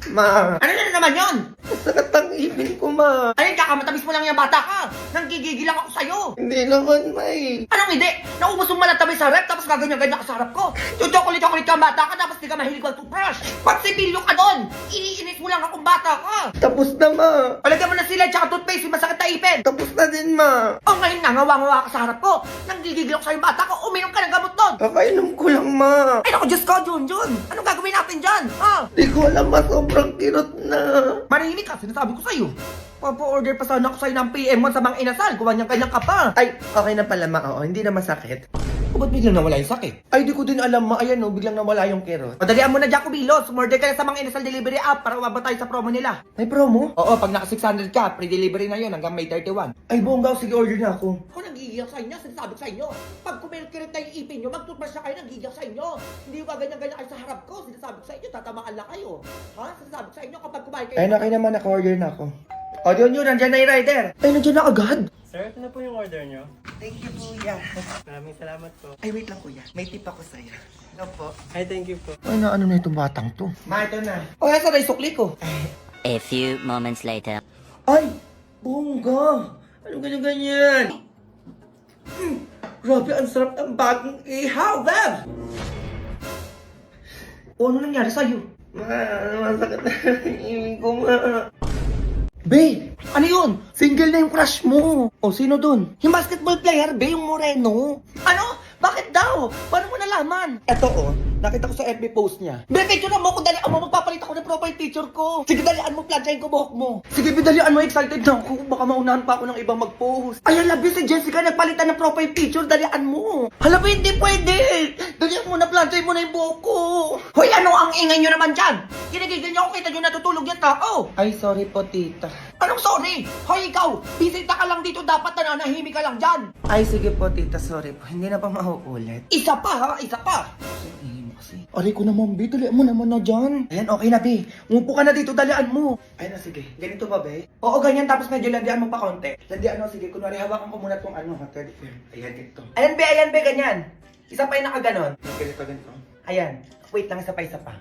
Ma, Ano na naman yon? sakit ang ipin ko, ma. Ayun, kakamatamis mo lang yung bata ka. Nanggigigil lang ako sa'yo. Hindi naman, ma eh. Anong hindi? Naubos mo malatabi sa rep, tapos gaganyan-ganyan ka sa harap ko. Chocolate-chocolate ka ang bata ka, tapos di ka mahilig mag-toothbrush. Pagsipilyo ka doon. Iniinis mo lang akong bata ka. Tapos na, ma. Palagyan mo na sila, tsaka toothpaste, yung masakit na ipin. Tapos na din, ma. O ngayon nga, ngawa-ngawa ka sa harap ko. Nanggigigil ako sa'yo bata ko, uminom ka ng gamot doon. Kakainom ko lang, ma. Ay naku, Diyos ko, Junjun. Anong gagawin natin dyan? Ha? Di ko alam, ma. Sobrang kirot na. Marinig ka, sinasabi ko sa'yo. Papa-order pa sana ako sa'yo ng PM1 sa mga inasal. Kumanyan-kanyan ka pa. Ay, okay na pala, ma. Oo, hindi na masakit. O ba't biglang nawala yung sakit? Ay, di ko din alam, ma. Ayan, no. Biglang nawala yung kirot. Padalian mo na, Jacobilos. Umorder ka na sa mga inasal delivery app para umabot tayo sa promo nila. May promo? Oo, pag naka 600 ka, pre-delivery na yun hanggang May 31. Ay, bongga. Sige, order na ako. Ako nanggigigil sa inyo, sinasabi ko sa inyo. Pag kumikirit na yung ipin nyo, mag-toothbrush na kayo, nanggigigil sa inyo. Hindi ba ganyan-ganyan kayo sa harap ko? Sinasabi ko sa inyo, tatamaan lang kayo. Ha? Sinasabi ko sa inyo, kapag kumain kayo. Ay, na kayo naman. Naka-order na ako. O, yun, nandyan na yung rider. Ay, nandiyan na agad. Sir, ito na po yung order nyo. Thank you, kuya. Maraming salamat po. Ay, wait lang, kuya. May tip ako sa'yo. Ano po? Ay, thank you po. Ay, na ano na itong batang to? Ma, ito na. O, nasa na yung sukli ko? A few moments later. Ay! Bongga! Ano ganyan-ganyan? Grabe, ang sarap ng bagong ihaw, Bev! O, ano nangyari sa'yo? Ma, masakit na yung ko, ma. Be, ano yun? Single na yung crush mo. O, sino dun? Yung basketball player, Be, yung moreno. Ano? Bakit daw? Paano mo nalaman? Eto, oh. Nakita ko sa FB post niya. Be, picture na mo kung dalian mo, magpapalit ako ng profile picture ko. Sige, dalian mo, plansyahin ko buhok mo. Sige, bidalian mo. Excited na ako. Baka maunahan pa ako ng ibang mag-post. Ay, labi si Jessica, nagpalitan ng profile picture, dalian mo. Hala, Be, hindi pwede. Dalian mo na, plansyahin mo na yung buhok ko. Hoy, ano ang ingay nyo naman dyan? Kinigigil nyo ako, kita nyo natutulog yung tao. Ay, sorry po, tita. Anong sorry? Hoy, ikaw, bisita ka lang dito, dapat nananahimik ka lang dyan. Ay, sige po, tita. Sorry po. Hindi na pa mauulit. Isa pa, ha? Isa pa. Kasi, aray ko naman, Be. Dalian mo naman na dyan. Ayan, okay na, Be. Umupo ka na dito. Dalian mo. Ayan na, sige. Ganito ba, Be? Oo, ganyan, tapos medyo landian mo pa konti. Landian, sige. Kunwari, hawakan ko muna tong ano, third film. Ayan, ito. Ayan, Be, ganyan. Isa pa yung nakaganon. Ganito, ganito. Ayan. Wait lang, isa pa.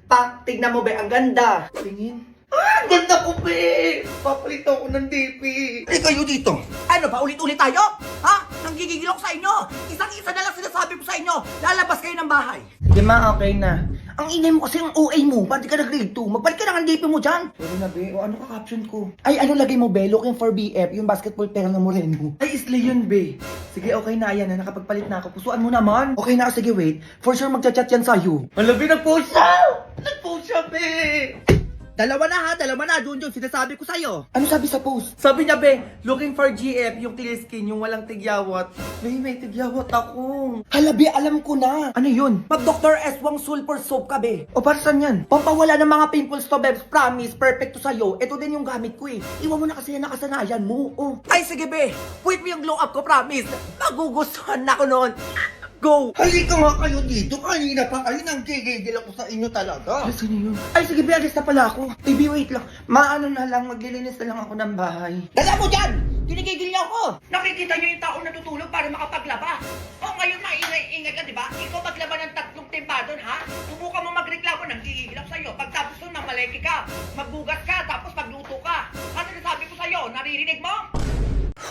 Pak, tignan mo, Be, ang ganda. Tingin. Ah, ang ganda ko, Be! Papalit ako ng DP. Ay, kayo dito. Ano ba, ulit-ulit tayo? Ha? Nanggigigil ako sa inyo. Isang-isa na lang sinasabi ko sa inyo. Lalabas kayo ng bahay. Sige, ma. Okay na. Ang ingay mo kasi ang OA mo. Ba't di ka nag-grade 2? Magbalik ka ng DP mo dyan. Sorry na, Be. O, ano ka caption ko? Ay, ano lagay mo, Be? Looking for BF, yung basketball player na moreno. Ay, isli yun, Be. Sige, okay na. Ayan na. Nakapagpalit na ako. Pusuan mo naman. Okay na, sige, wait. For sure magchat-chat yan sa'yo. Hala, Be. Nag-post siya! Nag-post siya, Be! Dalawa na, Junjun. Sinasabi ko sa'yo. Ano sabi sa post? Sabi niya, Be, looking for GF, yung clear skin, yung walang tigyawat. Be, may tigyawat ako. Hala, Be, alam ko na. Ano yun? Mag-Dr. S1 Sulfur Soap ka, Be. O, para saan yan? Pampawala ng mga pimples to, Bebs. Promise, perfect to sa'yo. Ito din yung gamit ko eh. Iwan mo na kasi yan nakasanayan mo. Oh. Ay, sige, Be. Wait mo yung glow up ko, promise. Magugustuhan na ko noon. Go! Halika nga kayo dito. Kanina pa kayo nang gigigil ako sa inyo talaga. Ay, sino yun? Ay, sige, Be, alis na pala ako. Baby, wait lang. Maano na lang, maglilinis na lang ako ng bahay. Dala mo dyan! Tinigigil niyo ako! Nakikita niyo yung tao natutulog para makapaglaba. O ngayon maingay-ingay ka, di ba? Ikaw maglaba ng 3 timba doon, ha? Subukan mo magreklamo, nanggigigil ako sa'yo. Pagtapos nun, mamaleki ka, magbugas ka, tapos magluto ka. Ano nasabi ko sa'yo? Naririnig mo?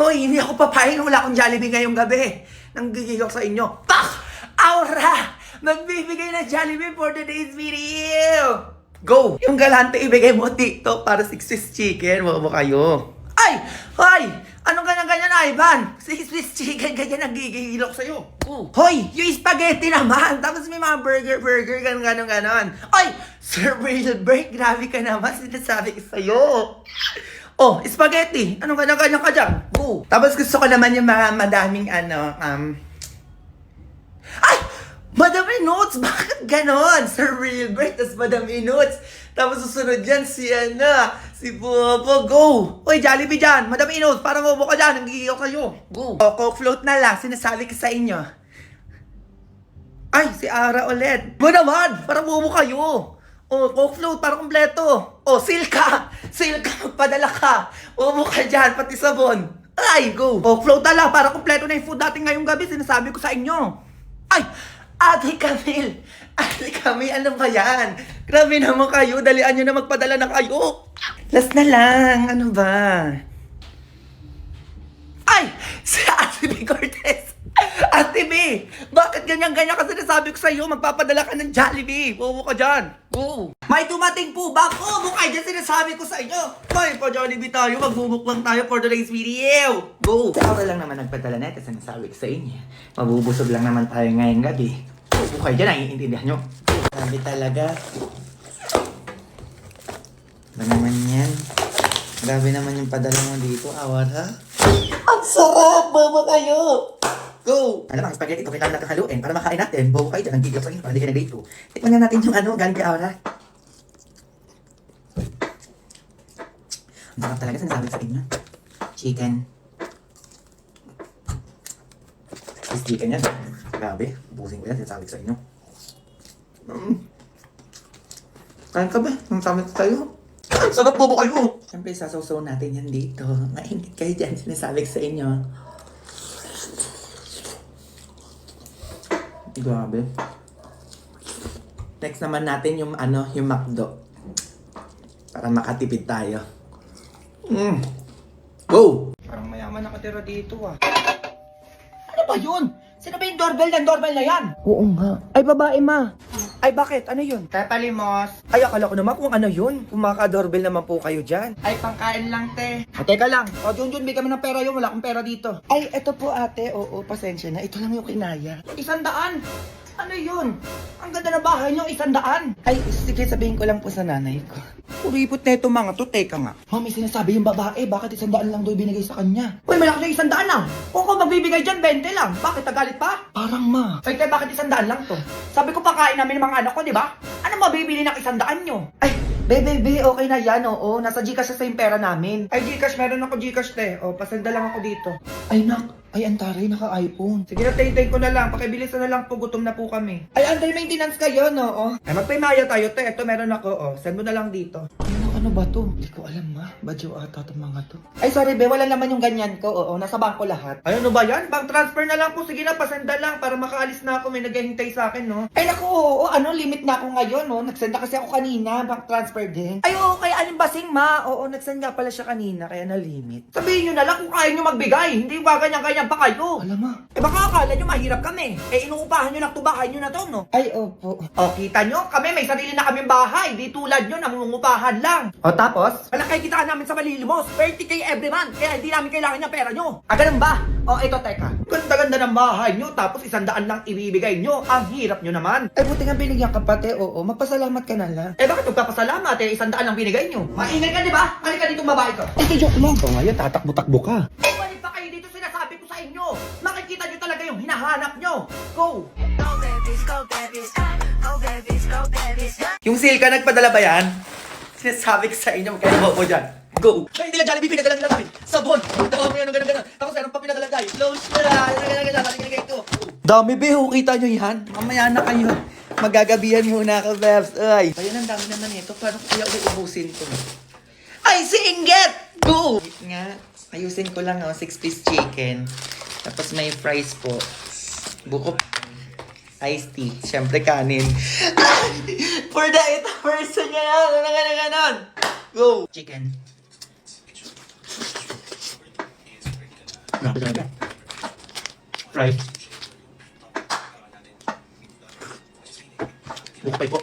Hoy, hindi ako papayag na wala akong Jollibee ngayong gabi. Nanggigigil ako sa inyo. Pak! Aura! Magbibigay ng Jollibee for today's video! Go! Yung galante ibigay mo dito para 6 Swiss chicken. Mo kayo. Ay! Hoy! Anong ganyan-ganyan, Ivan? Si Swiss chicken, ganyan nagigigil ako sa'yo. Hoy! Yung spaghetti naman! Tapos may mga burger, ganon. Ay! Sir Wilbert, grabe ka naman. Sinasabi ko sa'yo. Oh, spaghetti! Anong ganyan-ganyan ka dyan? Go! Tapos gusto ko naman yung mga madaming Ay! Madam Notes! Bakit ganon? Sir Wilbert, tas Madam Notes. Tapos susunod dyan si Bobo. Go! Uy, Jollibee dyan! Madam Notes, parang bobo ka dyan. Nanggigil ako sa'yo. Go! O, Coke float na lang. Sinasabi ko sa inyo. Ay, si Ara ulit. Ba naman? Parang bobo kayo. Oh, Coke float, parang kompleto. Oh, Silka! Silka, magpadala ka. Bobo ka dyan, pati sabon. Ay, go! Coke float na lang, parang kompleto na yung food natin ngayong gabi. Sinasabi ko sa inyo. Ay! Ate Camille! Ate Camille, ano ba yan? Grabe naman kayo, dalian nyo na magpadala na kayo. Last na lang, ano ba? Ay! Si Ate B. Cortez! Ate B! Bakit ganyan-ganyan ka sinasabi ko sa'yo? Magpapadala ka ng Jollibee! Bobo ka dyan! Oo! May tumating po ba? Bobo kayo dyan sinasabi ko sa inyo! May pa Jollibee tayo, magbubukbang tayo for today's video! Go! Sa ako lang naman nagpadala na ito, sinasabi ko sa inyo. Mabubusog lang naman tayo ngayong gabi. Bobo kayo dyan, naiintindihan nyo? Sabi talaga. Ba naman yan? Grabe naman yung padala mo dito, awar ha? Ang sarap! Bobo kayo! Go! Alam ang spaghetti ito, kailangan natin haluin para makain natin. Bobo kayo dyan, ang gigil sa inyo para hindi ka nag-date ko. Tikman nga natin yung ano, galing kay Aura. Ang sarap talaga, sinasabi ko sa inyo. Chicken. This chicken yan. Grabe, ubusin ko yan, sinasabi ko sa inyo. Kain ka ba? Ang sabi ko sa'yo. Ang sarap, bobo kayo! Siyempre, sasawsaw natin yan dito. Mainit kayo dyan, sinasabi ko sa inyo. Grabe. Next naman natin yung ano, yung McDo. Para makatipid tayo. Go! Parang mayaman nakatira dito ah. Ano ba yun? Sino ba yung doorbell na yan? Oo nga. Ay, babae ma. Ay, bakit? Ano yun? Tepa Limos. Ay, akala ko naman kung ano yun. Kung maka-doorbell naman po kayo dyan. Ay, pangkain lang, te. Teka lang. O, Junjun, may kami ng pera yun. Wala akong pera dito. Ay, eto po ate. Oo, pasensya na. Ito lang yung kinaya. 100. Ano yun? Ang ganda na bahay niyo, 100. Ay, sige, sabihin ko lang po sa nanay ko. Uripot na ito mga to. Teka nga. Mami, sinasabi yung babae, bakit 100 lang daw binigay sa kanya? Uy, malaki na 100 lang. Kung ako magbibigay dyan, 20 lang. Bakit nagalit pa? Parang ma. Ay, te, bakit 100 lang to? Sabi ko pakain namin ng mga anak ko, di ba? Ano mabibili ng 100 nyo? Ay, baby, okay na yan, oo. Nasa Gcash sa yung pera namin. Ay, Gcash, meron ako Gcash, te. O, pasenda lang ako dito. Ay, nak. Ay, antari, naka-iPhone. Sige na, tay ko na lang. Pakibilisan na lang po, gutom na po kami. Ay, anday maintenance kayo, no? Oh. Ay, magpaymaya tayo, te. Ito, meron ako, o. Send mo na lang dito. Ano ba to? Hindi ko alam, ma. Badyo ata itong mga to. Ay, sorry, be. Wala naman yung ganyan ko, oo. Nasa bangko lahat. Ay, ano ba yan? Bank transfer na lang po. Sige na, pasenda lang para makaalis na ako. May naghihintay sa akin, no? Ay, naku, oo. Ano, limit na ako ngayon, no? Nagsenda kasi ako kanina. Bank transfer din. Ay, oo. Kaya anong basing, ma? Oo, nagsend nga pala siya kanina, kaya na-limit. Sabihin nyo na lang kung kaya nyo magbigay. Hindi ba ganyan-ganyan pa kayo? Alam, ma. Eh baka akala nyo mahirap kami. Eh inuupahan nyo na ito bahay nyo na to, no? Ay, opo. O, kita nyo? Kami may sarili na kaming bahay. Di tulad nyo, nangungupahan lang. O, tapos? Malaki kitaan namin sa Malilimos. 30K every month. Kaya hindi namin kailangan ng pera nyo. Ah, ganun ba? O, ito, teka. Ganda-ganda ng bahay nyo. Tapos 100 lang ibibigay nyo. Ang hirap nyo naman. Ay, buti nga binigyan ka pati, oo. Magpasalamat ka na lang. Eh, bakit magpapasalamat? Eh, 100 lang binigay nyo. Maingay ka, di ba? Halika ditong babae ko. Ay, joke lang. O, ngayon, tatakbo-takbo ka. Bumalik pa kayo dito, sinasabi ko sa inyo. Makikita nyo talaga yung hinahanap nyo. Go! Yung sale ka, nagpadala ba yan? Sinasabi ko sa inyo, magkaya mo dyan. Go! Ay, hindi lang Jollibee, pinadala nila namin. Sabon! Tawa mo yan, ganun. Tapos meron pa pinadala tayo. Lotion na, ganun. Ito. Dami, beho. Kita nyo yan? Mamaya na kayo. Magagabihan muna ako, Bebs. Ay. Ayun, ang dami naman ito. Paano kaya ubusin to? Ay, si Inget! Go! Wait nga. Ayusin ko lang, 6-piece chicken. Tapos may fries po. Buko. Iced tea. Siyempre, kanin. For the 8 person yan. Ganon. Go! Chicken. Grabe. Fries. Bukay po.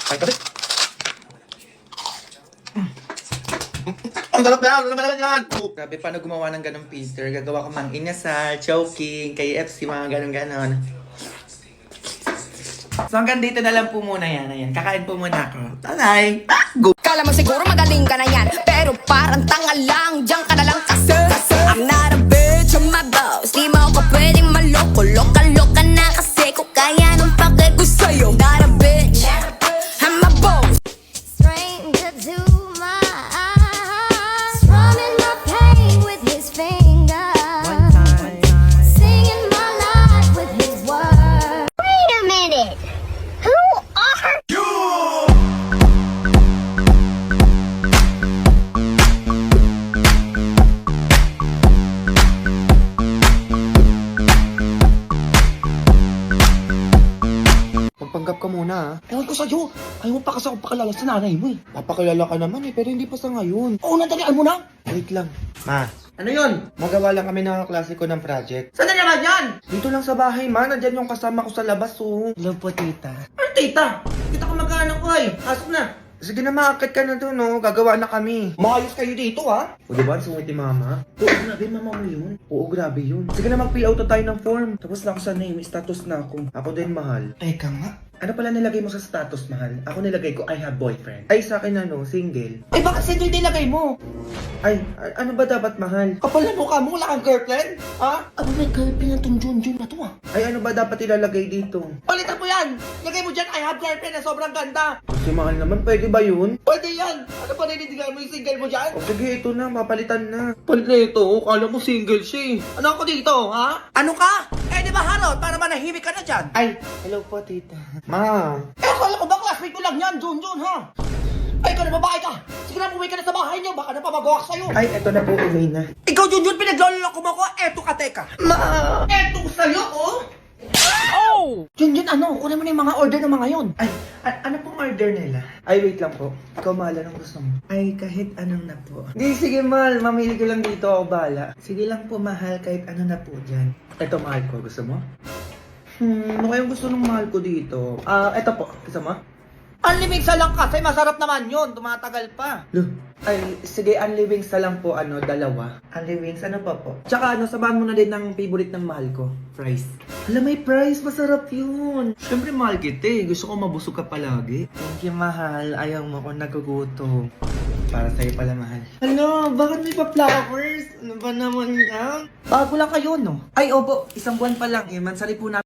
Kain kasi. Ang sarap na! Ang sarap yan! Grabe, paano gumawa ng ganong Peter? Gagawa ko mang inasal, choking, KFC, mga ganon-ganon. So hanggang dito na lang po muna yan. Ayan, kakain po muna ako. Bye! Go! Kala mo siguro magaling ka na yan, pero parang tanga lang. Diyan ka na lang kasi I'm not a bitch, I'm my boss. Di mo ako pwedeng maloko. Loka-loka na kasi ko kaya nung pake ko sa'yo. Not a bitch, I'm a boss. Stranger to my eyes, running my pain with his fingers, singing my life with his words. Wait a minute, who are you? sa'yo. Ayaw mo pa kasi ako pakilala sa nanay mo eh. Papakilala ka naman eh, pero hindi pa sa ngayon. Oo, nadalian mo na. Wait lang. Ma, ano yun? Magawa lang kami ng klase ko ng project. Saan na naman yan? Dito lang sa bahay, ma. Nandyan yung kasama ko sa labas, oh. Hello po, tita. Ano, tita? Kita ko magkaanak ko eh. Pasok na. Sige na, maakit ka na doon, no? Gagawa na kami. Maayos kayo dito ha. O diba, ang sungit ni mama? Oo, grabe, mama mo yun. Oo, grabe yun. Sige na, mag-fill out na tayo ng form. Tapos na ako sa name, status na ako. Ako din, mahal. Teka nga. Ano pala nilagay mo sa status, mahal? Ako nilagay ko, I have boyfriend. Ay, sa akin ano, single. Eh bakit single nilagay mo? Ay, ano ba dapat, mahal? Kapal na mukha mo, wala kang girlfriend? Ha? Ano may girlfriend na tong Junjun na to ah? Ay, ano ba dapat ilalagay dito? Palitan mo yan! Lagay mo dyan, I have girlfriend na sobrang ganda! Si mahal naman, pwede ba yun? Pwede yan! Ano pa ninindigan mo yung single mo dyan? O sige, ito na, papalitan na. Palito, kala mo single siya eh. Ano ako dito, ha? Ano ka? Eh di ba Harold, para manahimik ka na dyan? Ay, hello po, tita. Ma, Eh akala ko ba classmate ko lang yan, Junjun ha? Ay, ikaw na babae ka! Sige na, umuwi ka na sa bahay niyo, baka napamagawak sa'yo! ay, eto na po, uwi na. Ikaw, Junjun, pinagloloko mo ko, eto ka, teka! Ma! Eto sa'yo, oh! Oh! Junjun, ano? Kunin mo na yung mga order ng mga yon. Ay, ano pong order nila? Ay, wait lang po. Ikaw, mahal, anong gusto mo? Ay, kahit anong na po. Di, sige, mahal. Mamili ko lang dito. Ako bahala. Sige lang po, mahal. Kahit ano na po dyan. Ito, mahal ko. Gusto mo? Ano kayong gusto ng mahal ko dito? Ito po. Gusto mo? Unlimited sa lang kasi masarap naman yon, tumatagal pa. Lo. Ay, sige, unli wings na lang po, dalawa. Unli wings, ano pa po? Tsaka, sabahan mo na din ng favorite ng mahal ko. Fries. Alam, may fries, masarap yun. Siyempre, mahal kita eh. Gusto ko mabusog ka palagi. Thank you, mahal. Ayaw mo ko nagugutom. Para sa'yo pala, mahal. Ano, bakit may pa-flowers? Ano ba naman yan? Bago lang kayo, no? Ay, opo, isang buwan pa lang eh. Mansari po na